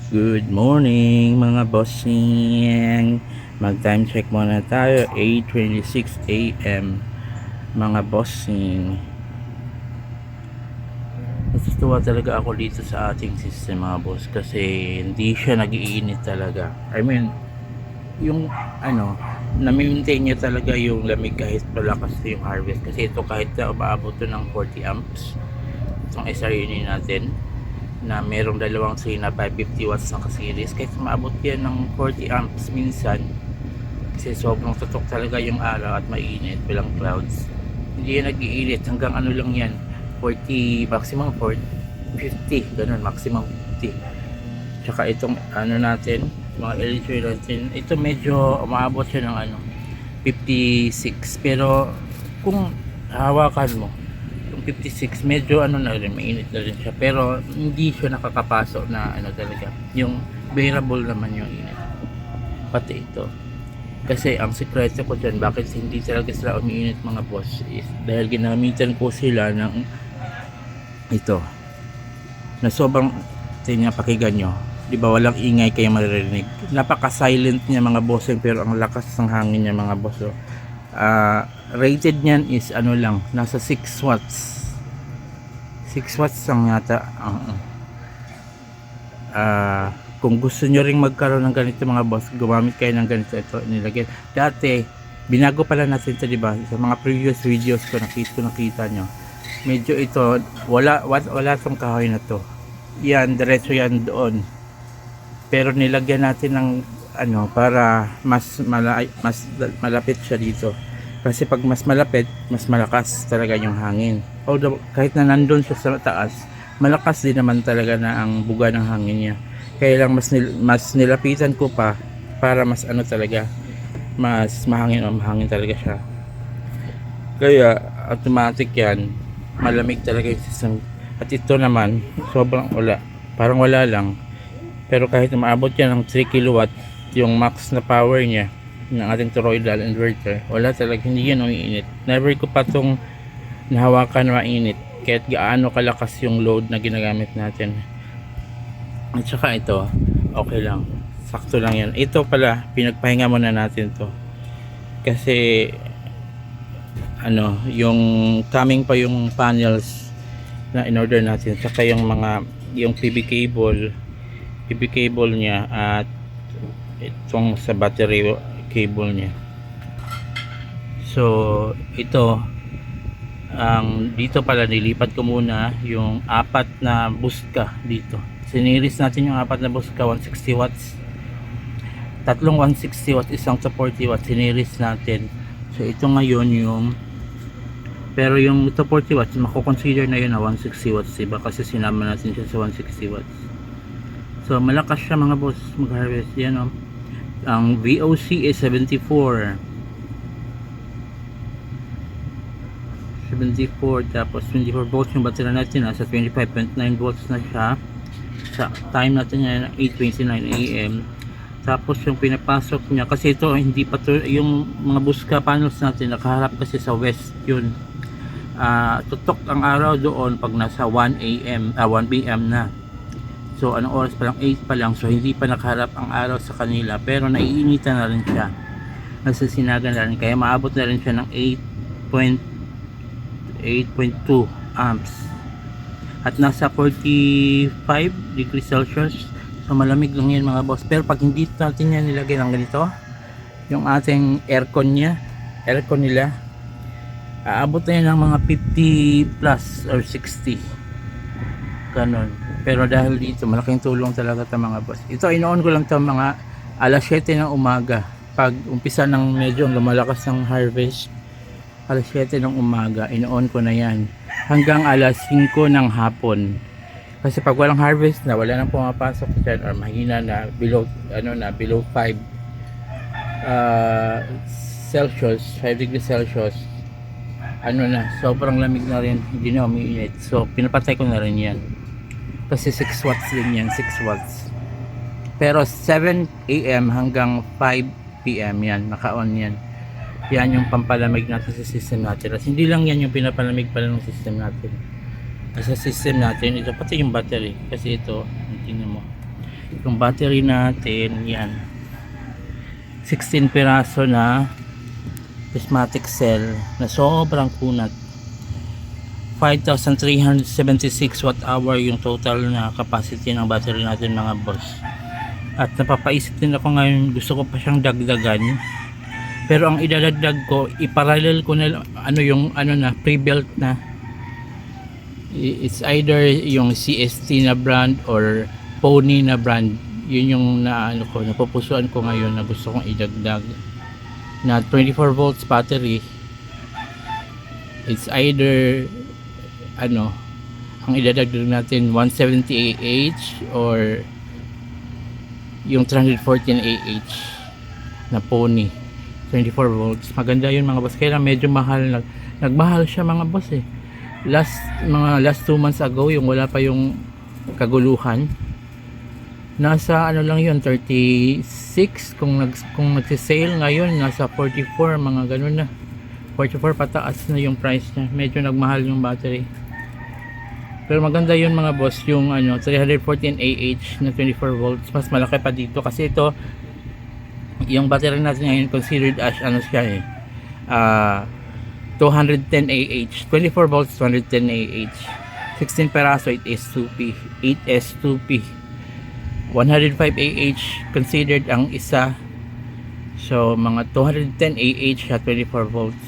Good morning mga bossing. Mag time check muna tayo, 8:26 AM mga bossing. Natutuwa talaga ako dito sa ating system mga boss kasi hindi siya nag-iinit talaga. I mean, yung na-maintain niya talaga yung lamig kahit malakas yung harvest kasi ito kahit na umaabot to ng 40 amps itong SRE natin na merong dalawang train na 550 watts na ka-series kahit maabot yan ng 40 amps minsan kasi sobrang tutok talaga yung araw at mainit, walang clouds, hindi yan nag-iinit hanggang ano lang yan 40, maximum 40, 50 ganun, maximum 50. Tsaka itong natin mga LED natin, ito medyo umaabot siya ng 56 pero kung hawakan mo 56 medyo na rin, mainit na rin siya pero hindi siya nakakapasok na talaga yung bearable naman yung init. Pati ito kasi ang sekreto ko dyan bakit hindi talaga sila umiinit mga boss is dahil ginamitan ko sila ng ito na sobrang pakinggan nyo, di ba walang ingay kayo maririnig, napaka silent niya mga boss pero ang lakas ng hangin niya mga boss. Rated niyan is lang nasa 6 watts, 6 watts lang yata. Kung gusto nyo ring magkaroon ng ganito mga boss, gumamit kayo ng ganito. Ito nilagay dati, binago pala natin ito diba sa mga previous videos ko, nakita nyo medyo ito wala tong kahoy na to, yan diretso yan doon pero nilagyan natin ng para mas malapit siya dito kasi pag mas malapit mas malakas talaga yung hangin, although kahit na nandun siya sa taas malakas din naman talaga na ang buga ng hangin niya, kaya lang mas nilapitan ko pa para mas talaga mas mahangin talaga siya, kaya automatic yan malamig talaga yung system. At ito naman sobrang parang wala lang pero kahit maabot yan ng 3 kilowatt yung max na power niya ng ating toroidal inverter, wala talaga, hindi yan umiinit. Never ko pa itong nahawakan na mainit kahit gaano kalakas yung load na ginagamit natin. At saka ito okay lang, sakto lang yan. Ito pala pinagpahinga muna natin to kasi yung coming pa yung panels na in order natin, saka yung PV cable niya at itong sa battery cable niya. So ito dito pala nilipat ko muna yung 4 na buska dito, siniris natin yung 4 na buska 160 watts, tatlong 160 watts, isang 40 watts siniris natin. So ito ngayon yung, pero yung ito 40 watts mako-consider na yun na 160 watts diba kasi sinama natin siya sa 160 watts. So malakas siya mga boss mag-harvest yan ang VOC is 74 tapos 24 volts yung battery natin nasa 25.9 volts na siya sa time natin yan 8:29 AM. Tapos yung pinapasok niya kasi ito hindi pa to, yung mga buska panels natin nakaharap kasi sa west yun. Tutok ang araw doon pag nasa 1 PM na. So anong oras pa lang, 8 pa lang, so hindi pa nakaharap ang araw sa kanila pero naiinitan na rin siya, nasasinagan na rin, kaya maabot na rin siya ng 8.2 amps at nasa 45 degrees Celsius. So malamig lang yan mga boss, pero pag hindi natin yan nilagay ng ganito yung ating aircon nila, aabot na yan ng mga 50 plus or 60 ganon. Pero dahil dito malaking tulong talaga ito mga boss. Ito inoon ko lang ito mga alas 7 ng umaga pag umpisa ng medyo lumalakas ng harvest, alas 7 ng umaga inoon ko na yan hanggang alas 5 ng hapon. Kasi pag walang harvest na, wala nang pumapasok dyan or mahina na below below 5 Celsius, 5 degrees Celsius, sobrang lamig na rin, hindi na umiinit. So pinapatay ko na rin yan kasi 6 watts din yan, 6 watts. Pero 7 AM hanggang 5 PM yan, naka-on yan. Yan yung pampalamig natin sa system natin. At hindi lang yan yung pinapalamig pala ng system natin. Sa system natin, ito pati yung battery. Kasi ito, tingnan mo, Yung battery natin, yan. 16 piraso na prismatic cell na sobrang kunat. 5,376 watt hour yung total na capacity ng battery natin mga boss. At napapaisip din ako ngayon, gusto ko pa siyang dagdagan. Pero ang idadagdag ko, iparallel ko na na pre-built na. It's either yung CST na brand or Pony na brand. Yun yung napupusuan ko ngayon na gusto kong idagdag na 24 volts battery. It's either ang idadagdag natin 170 Ah or yung 314 Ah na Pony 24 volts. Maganda yun mga boss, kaya medyo mahal, nagmahal siya mga boss last 2 months ago, yung wala pa yung kaguluhan, nasa lang yun 36. Kung nagsisale ngayon nasa 44, mga ganun na, 44 pataas na yung price niya. Medyo nagmahal yung battery, pero maganda yun mga boss, yung 314 Ah na 24 volts. Mas malaki pa dito kasi ito, yung battery natin ngayon considered as 210 Ah, 24 volts, 210 Ah, 16 peraso, 8S2P, 105 Ah considered ang isa. So mga 210 Ah sa 24 volts.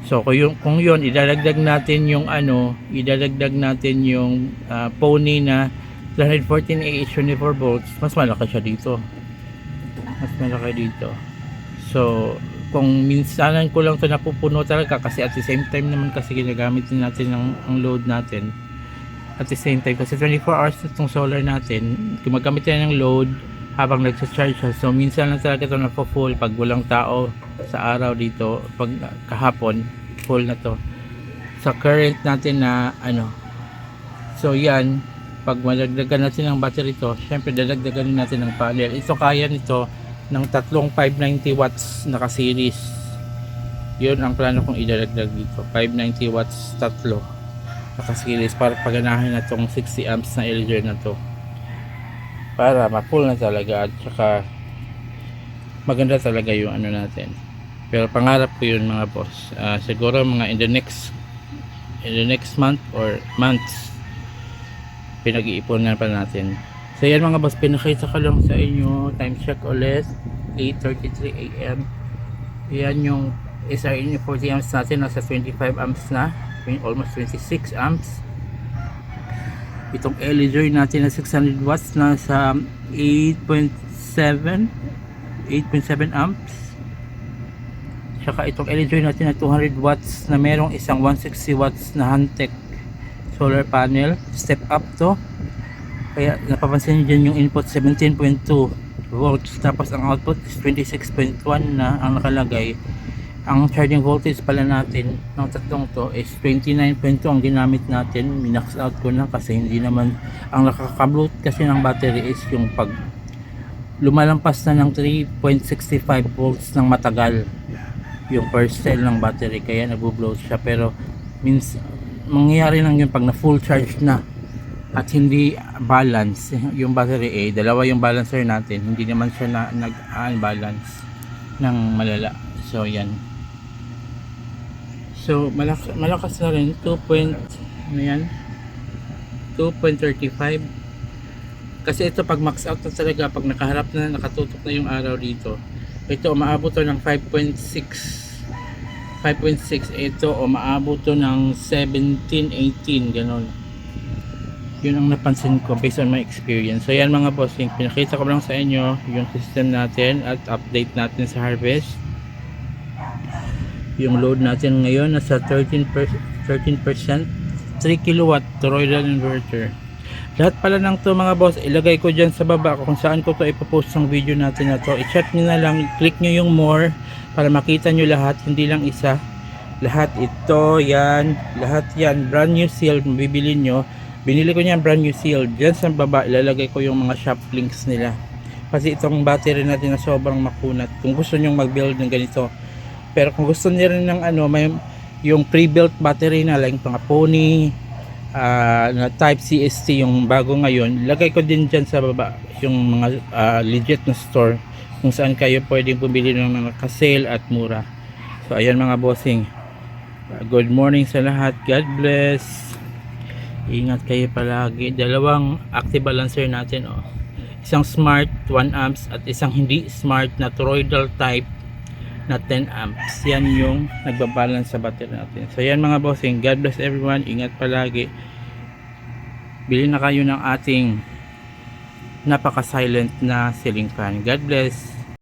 So kung yun idadagdag natin yung Pony na 314 Ah 24 volts, mas malaki siya dito. So kung minsanan ko lang ito napupuno talaga, kasi at the same time naman kasi ginagamit din natin ang load natin at the same time, kasi 24 hours itong solar natin, gumagamit tayo ng load habang nagsa-charge siya. So minsan lang talaga ito napo-full pag walang tao sa araw dito. Pag kahapon full na to sa current natin na so yan, pag madagdagan natin ng battery to, syempre dadagdagan natin ng panel. Ito kaya nito ng tatlong 590 watts naka-series. Yun ang plano kong idadagdag dito, 590 watts tatlo naka-series, para paganahin na tong 60 amps na LG na to, para ma-full na talaga. At saka maganda talaga yung natin. Pero pangarap ko yun mga boss, siguro mga in the next month or months, pinag-iipunan pa natin. So yan mga boss, pinakita ko lang sa inyo, time check ulit, 8:33 AM. Yan yung SRN 40 amps natin, nasa 25 amps na, almost 26 amps. Itong LED natin na 600 watts, nasa 8.7 amps. Saka itong LED natin na 200 watts na merong isang 160 watts na Hantec solar panel, step up to. Kaya napapansin nyo dyan yung input 17.2 volts, tapos ang output is 26.1 na ang nakalagay. Ang charging voltage pala natin ng tatlong to is 29.2 ang ginamit natin. Minax out ko na kasi hindi naman, ang nakaka-bloat kasi ng battery is yung pag lumalampas na ng 3.65 volts ng matagal yung per cell ng battery, kaya nagbo-bloat siya. Pero mangyayari lang yun pag na full charge na at hindi balance yung battery. Dalawa yung balancer natin, hindi naman siya nag-unbalance ng malala. So yan, so malakas na rin, 2.35. kasi ito pag max out na talaga, pag nakaharap na, nakatutok na yung araw dito, ito umaabot to ng 5.6. Ito umaabot to ng 17-18 ganon. Yun ang napansin ko based on my experience. So yan mga boss, yung pinakita ko lang sa inyo yung system natin at update natin sa harvest. Yung load natin ngayon nasa 13%, 3 kilowatt toroidal inverter. Lahat pala ng to mga boss, ilagay ko dyan sa baba kung saan ko to ipopost ng video natin na to. I-check nyo na lang, click nyo yung more para makita nyo lahat, hindi lang isa. Lahat ito, yan, lahat yan, brand new seal, bibili nyo. Binili ko niyan brand new seal. Dyan sa baba, ilalagay ko yung mga shop links nila. Kasi itong battery natin na sobrang makunat. Kung gusto nyo mag-build ng ganito. Pero kung gusto niyo rin ng may yung pre-built battery na like mga Pony, na type CST yung bago ngayon. Lagay ko din dyan sa baba yung mga legit na store kung saan kayo pwedeng bumili ng mga ka-sale at mura. So ayan mga bossing, good morning sa lahat, God bless, ingat kayo palagi. Dalawang active balancer natin, oh. Isang smart 1 amps at isang hindi smart na toroidal type na 10 amps. Yan yung nagbabalance sa battery natin. So yan mga bossing, God bless everyone, ingat palagi. Bili na kayo ng ating napaka silent na ceiling fan. God bless.